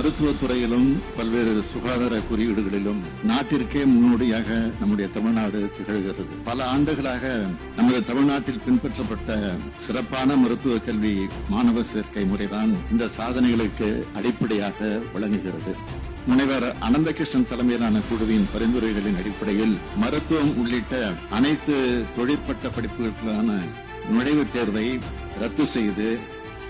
மருத்துவத்துறையிலும் பல்வேறு சுகாதார குறியீடுகளிலும் நாட்டிற்கே முன்னோடியாக நம்முடைய தமிழ்நாடு திகழ்கிறது. பல ஆண்டுகளாக நமது தமிழ்நாட்டில் பின்பற்றப்பட்ட சிறப்பான மருத்துவ கல்வி மாணவ சேர்க்கை முறைதான் இந்த சாதனைகளுக்கு அடிப்படையாக விளங்குகிறது. முனைவர் அனந்தகிருஷ்ணன் தலைமையிலான குழுவின் பரிந்துரைகளின் அடிப்படையில் மருத்துவம் உள்ளிட்ட அனைத்து தொழிற்பட்ட படிப்புகளுக்கான நுழைவுத் தேர்வை ரத்து செய்து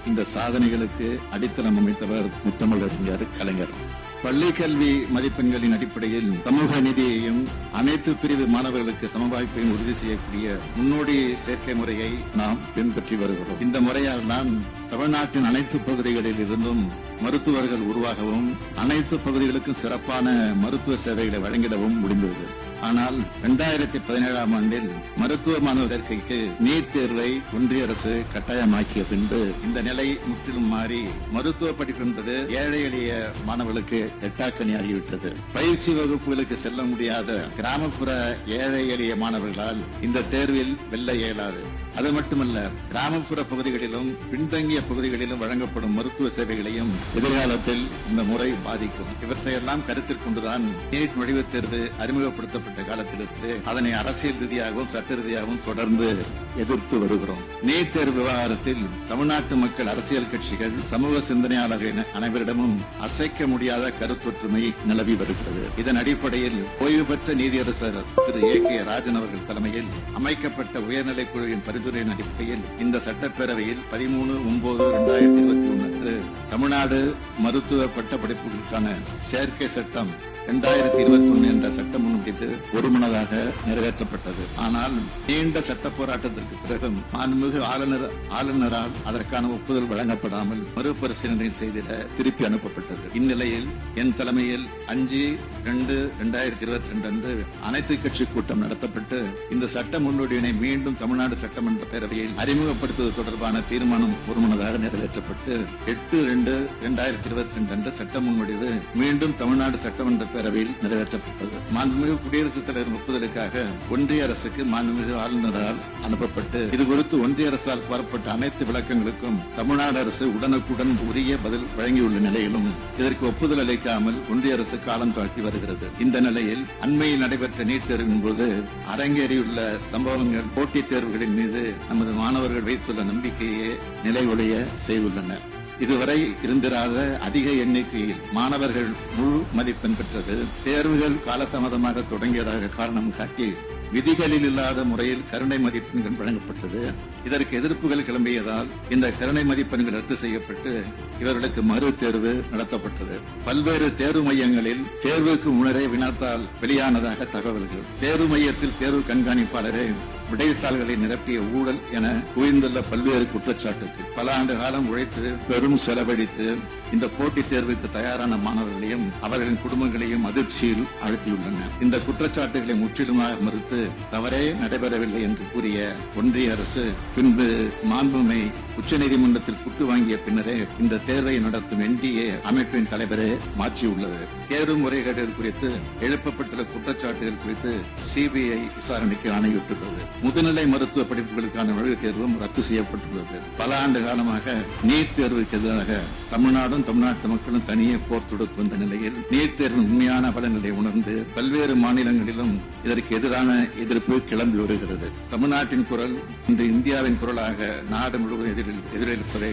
இந்த சாதனைகளுக்கு அடித்தளம் அமைத்தவர் முத்தமிழறிஞர் கலைஞர். பள்ளி கல்வி மதிப்பெண்களின் அடிப்படையில் சமூக நீதியையும் அனைத்து பிரிவு மாணவர்களுக்கு சமவாய்ப்பையும் உறுதி செய்யக்கூடிய முன்னோடி சேர்க்கை முறையை நாம் பின்பற்றி வருகிறோம். இந்த முறையால் தான் தமிழ்நாட்டின் அனைத்து பகுதிகளில் இருந்தும் மருத்துவர்கள் உருவாகவும் அனைத்து பகுதிகளுக்கும் சிறப்பான மருத்துவ சேவைகளை வழங்கிடவும் முடிந்தது. ஆனால் 2017ஆம் ஆண்டில் மருத்துவ மாணவர் சேர்க்கைக்கு நீட் தேர்வை ஒன்றிய அரசு கட்டாயமாக்கிய பின்பு இந்த நிலை முற்றிலும் மாறி மருத்துவ படிப்பு என்பது ஏழை எளிய மாணவர்களுக்கு எட்டாக்கனியாகிவிட்டது. பயிற்சி வகுப்புகளுக்கு செல்ல முடியாத கிராமப்புற ஏழை எளிய மாணவர்களால் இந்த தேர்வில் வெல்ல இயலாது. அது மட்டுமல்ல, கிராமப்புற பகுதிகளிலும் பின்தங்கிய பகுதிகளிலும் வழங்கப்படும் மருத்துவ சேவைகளையும் எதிர்காலத்தில் இந்த முறை பாதிக்கும். இவற்றையெல்லாம் கருத்தில் கொண்டுதான் நீட் நுழைவுத் தேர்வு அறிமுகப்படுத்தப்பட்ட காலத்திலிருந்து அதனை அரசியல் ரீதியாகவும் சட்ட ரீதியாகவும் தொடர்ந்து எதிர்த்து வருகிறோம். நீட் தேர்வு விவகாரத்தில் தமிழ்நாட்டு மக்கள், அரசியல் கட்சிகள், சமூக சிந்தனையாளர்கள் அனைவரிடமும் அசைக்க முடியாத கருத்தொற்றுமை நிலவி வருகிறது. இதன் அடிப்படையில் ஓய்வு பெற்ற நீதியரசர் திரு A.K. ராஜன் அவர்கள் தலைமையில் அமைக்கப்பட்ட உயர்நிலைக் குழுவின் பரிந்துரையின் அடிப்படையில் இந்த சட்டப்பேரவையில் 13/9/2021 அன்று தமிழ்நாடு மருத்துவ பட்ட படிப்புகளுக்கான சேர்க்கை சட்டம் 2021 என்ற சட்ட முன்வடிவு ஒருமனதாக நிறைவேற்றப்பட்டது. ஆனால் நீண்ட சட்ட போராட்டத்திற்கு பிறகு மாண்புமிகு ஆளுநரால் அதற்கான ஒப்புதல் வழங்கப்படாமல் மறுபரிசீலனை செய்திட திருப்பி அனுப்பப்பட்டது. இந்நிலையில் என் தலைமையில் 5/2/2022 அன்று அனைத்து கட்சி கூட்டம் நடத்தப்பட்டு இந்த சட்ட முன்வடிவினை மீண்டும் தமிழ்நாடு சட்டமன்ற பேரவையில் அறிமுகப்படுத்துவது தொடர்பான தீர்மானம் ஒருமனதாக நிறைவேற்றப்பட்டு 8/2/2022 அன்று சட்ட முன்வடிவு மீண்டும் தமிழ்நாடு சட்டமன்ற பேரவையில் நிறைவேற்றப்பட்டது. மாண்புமிகு குடியரசுத் தலைவர் ஒப்புதலுக்காக ஒன்றிய அரசுக்கு மாண்புமிகு ஆளுநரால் அனுப்பப்பட்டு இதுகுறித்து ஒன்றிய அரசால் கோரப்பட்ட அனைத்து விளக்கங்களுக்கும் தமிழ்நாடு அரசு உடனுக்குடன் உரிய பதில் வழங்கியுள்ள நிலையிலும் இதற்கு ஒப்புதல் அளிக்காமல் ஒன்றிய அரசு காலம் தாழ்த்தி வருகிறது. இந்த நிலையில் அண்மையில் நடைபெற்ற நீட் தேர்வின் போது அரங்கேறியுள்ள சம்பவங்கள் போட்டித் தேர்வுகளின் மீது நமது மாணவர்கள் வைத்துள்ள நம்பிக்கையே நிலைகுலைய செய்துள்ளன. இதுவரை இருந்திராத அதிக எண்ணிக்கையில் மாணவர்கள் முழு மதிப்பெண் பெற்றது தேர்வுகள் காலதாமதமாக தொடங்கியதாக காரணம் காட்டி விதிகளில் இல்லாத முறையில் கருணை மதிப்பெண்கள் வழங்கப்பட்டது. இதற்கு எதிர்ப்புகள் கிளம்பியதால் இந்த கருணை மதிப்பெண்கள் ரத்து செய்யப்பட்டு இவர்களுக்கு மறு தேர்வு நடத்தப்பட்டது. பல்வேறு தேர்வு மையங்களில் தேர்வுக்கு முன்னரே வினாத்தால் வெளியானதாக தகவல்கள். தேர்வு மையத்தில் தேர்வு கண்காணிப்பாளரே விடைத்தாள்களை நிரப்பிய ஊழல் என குவிந்துள்ள பல்வேறு குற்றச்சாட்டுகள். பல ஆண்டு காலம் உழைத்து பெரும் செலவழித்து இந்த போட்டித் தேர்வுக்கு தயாரான மாணவர்களையும் அவர்களின் குடும்பங்களையும் அதிர்ச்சியில் ஆழ்த்தியுள்ளன. இந்த குற்றச்சாட்டுகளை முற்றிலுமாக மறுத்து தவறே நடைபெறவில்லை என்று கூறிய ஒன்றிய அரசு பின்பு மாண்புமை உச்சநீதிமன்றத்தில் புட்டு வாங்கிய பின்னரே இந்த தேர்வை நடத்தும் NDA அமைப்பின் தலைவரே மாற்றியுள்ளது. தேர்வு முறைகேடுகள் குறித்து எழுப்பப்பட்டுள்ள குற்றச்சாட்டுகள் குறித்து CBI விசாரணைக்கு ஆணையிட்டுள்ளது. முதுநிலை மருத்துவ படிப்புகளுக்கான நுழைவுத் தேர்வும் ரத்து செய்யப்பட்டுள்ளது. பல ஆண்டு காலமாக நீட் தேர்வுக்கு எதிராக தமிழ்நாடும் தமிழ்நாட்டு மக்களும் தனியே போர் தொடுத்து வந்த நிலையில் நீட் தேர்வின் உண்மையான பலன்களை உணர்ந்து பல்வேறு மாநிலங்களிலும் இதற்கு எதிரான எதிர்ப்பு கிளம்பி வருகிறது. தமிழ்நாட்டின் குரல் இன்று இந்தியாவின் குரலாக நாடு முழுவதும் எதிரொலிப்பதை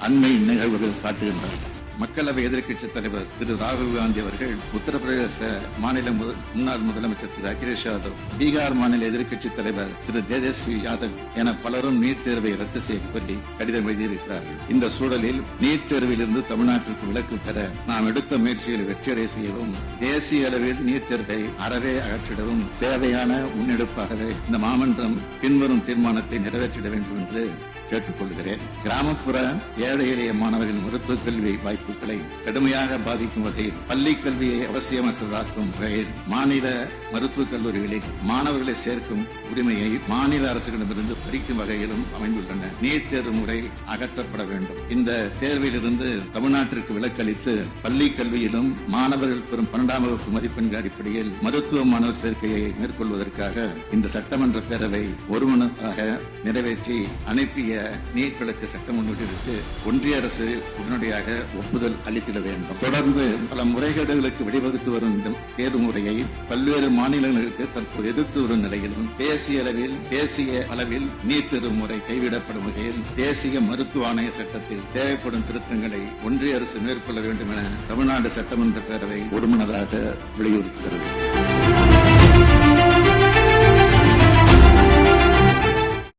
அண்மை நிகழ்வுகள் காட்டுகின்றன. மக்களவை எதிர்க்கட்சித் தலைவர் திரு ராகுல் காந்தி அவர்கள் உத்தரப்பிரதேச மாநில முன்னாள் முதலமைச்சர் திரு அகிலேஷ் யாதவ், பீகார் மாநில எதிர்க்கட்சித் தலைவர் திரு தேஜஸ்வி யாதவ் என பலரும் நீட் தேர்வை ரத்து செய்ய கோரி கடிதம் எழுதியிருக்கிறார்கள். இந்த சூழலில் நீட் தேர்வில் இருந்து தமிழ்நாட்டிற்கு விலக்கு பெற நாம் எடுத்த முயற்சிகளை வெற்றியடை செய்யவும் தேசிய அளவில் நீட் தேர்வை அறவே அகற்றிடவும் தேவையான முன்னெடுப்பாகவே இந்த மாமன்றம் பின்வரும் தீர்மானத்தை நிறைவேற்றிட வேண்டும் என்று கேட்டுக்கொள்கிறேன். கிராமப்புற ஏழை எளிய மாணவர்களின் மருத்துவக் கல்வி வாய்ப்புகளை கடுமையாக பாதிக்கும் வகையில் பள்ளி கல்வியை அவசியமற்றதாக்கும் வகையில் மாநில மருத்துவக் கல்லூரிகளில் மாணவர்களை சேர்க்கும் உரிமையை மாநில அரசுகளிடமிருந்து பறிக்கும் வகையிலும் அமைந்துள்ளன. நீட் தேர்வு முறை அகற்றப்பட வேண்டும். இந்த தேர்விலிருந்து தமிழ்நாட்டிற்கு விலக்களித்து பள்ளி கல்வியிலும் மாணவர்கள் பெறும் 12ஆம் வகுப்பு மதிப்பெண்கள் அடிப்படையில் மருத்துவ மாணவர் சேர்க்கையை மேற்கொள்வதற்காக இந்த சட்டமன்ற பேரவை ஒருமனதாக நிறைவேற்றி அனுப்பிய நீட் விலக்கு சட்ட முன்வடிவுக்கு ஒன்றிய அரசு உடனடியாக ஒப்புதல் அளித்திட வேண்டும். தொடர்ந்து பல முறைகேடுகளுக்கு வழிவகுத்து வரும் இந்த தேர்வு முறையை பல்வேறு மாநிலங்களுக்கு தற்போது எதிர்த்து வரும் நிலையிலும் தேசிய அளவில் நீட் தேர்வு முறை கைவிடப்படும் வகையில் தேசிய மருத்துவ ஆணைய சட்டத்தில் தேவைப்படும் திருத்தங்களை ஒன்றிய அரசு மேற்கொள்ள வேண்டும் என தமிழ்நாடு சட்டமன்ற பேரவை ஒருமனதாக வலியுறுத்துகிறது.